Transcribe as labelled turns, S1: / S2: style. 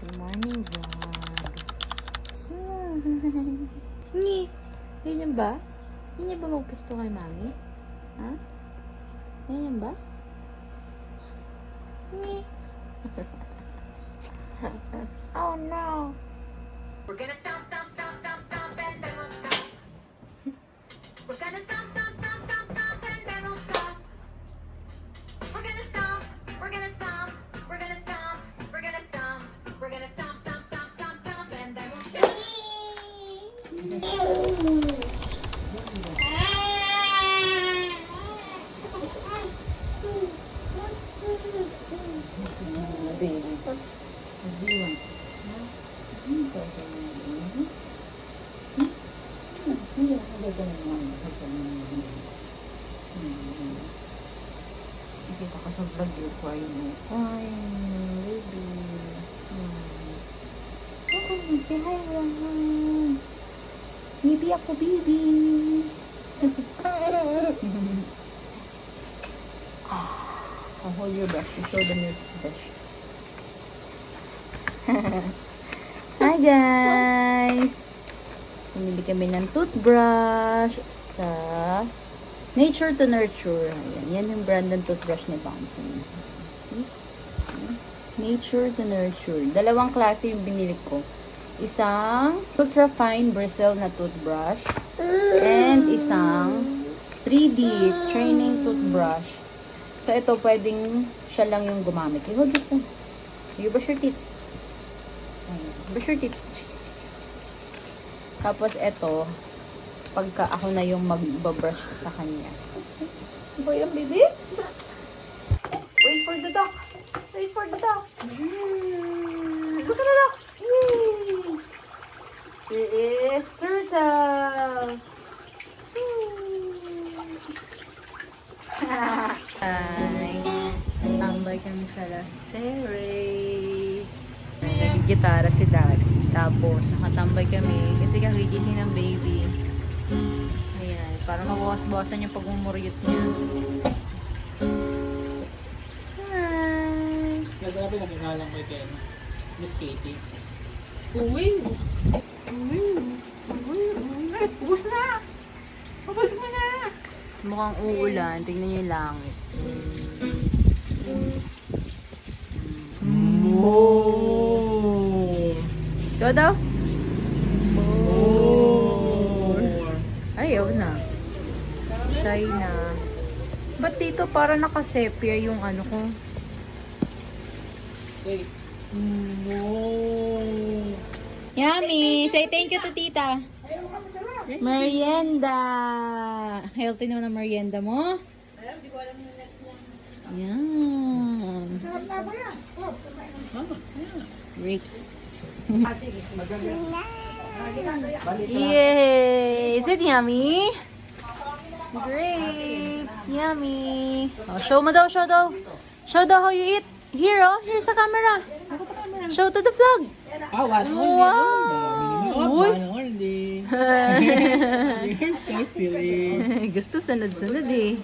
S1: Good morning, vlog. Ngi! Ganyan ba? Ganyan ba magpesto kay mami? Ha? Ganyan ba? Ngi! Oh no!
S2: We're gonna stomp, stomp, stomp, stomp, stomp, and then we'll stop. We're gonna stomp, stomp, stomp, stomp, stomp, and then we'll stop. We're gonna stomp, we're gonna stomp, we're gonna stomp, we're gonna stomp, we're gonna stomp, stomp, stomp, stomp, stomp, and then we'll stop.
S1: Baby. What do you want? Kita ka sa vlog yung crying mo. Crying, baby. Say hi, Rahan. Baby ako, baby. I'll hold your brush to show them your brush. Hi guys! Pumili kami ng toothbrush sa Nature to Nurture. Ayan, yan yung brand ng toothbrush ni Pumpkin. See? Nature to Nurture. Dalawang klase yung binili ko. Isang ultra fine bristle na toothbrush and isang 3D training toothbrush. So ito pwedeng siya lang yung gumamit. You hold this down. You brush your teeth. Brush your teeth. Tapos ito, pagka ako na yung magbabrush sa kanya. Ba yan, baby? Wait for the duck. Wait for the duck. Look at the duck. Yay! Here is turtle. Hi. Tambay kami sa terrace. Nagigitara si Daddy. Tapos, nakatambay kami kasi kagigising ng baby. Ayan. Para mabawas-bawasan yung pagmumuryot niya. Hi!
S3: Grabe nakikalang mo kay Miss Katie.
S1: Uwi! Ubus na! Ubus mo na! Mukhang uulan. Tingnan niyo yung langit.
S3: More!
S1: Ikaw daw?
S3: More!
S1: Ayaw na. Shy na. Ba't dito para nakasepia yung ano ko?
S3: Say, more!
S1: Yummy! Say thank you to tita. Merienda! Healthy naman ang merienda mo. Yan. Grapes. Yay! Is it yummy? Grapes! Yummy! Oh, show mo daw, show daw. Show daw how you eat. Here, oh. Here sa camera. Show to the vlog.
S3: Ah, one
S1: Wow! Uy!
S3: only. You're so silly.
S1: Gusto sunod-sunod eh.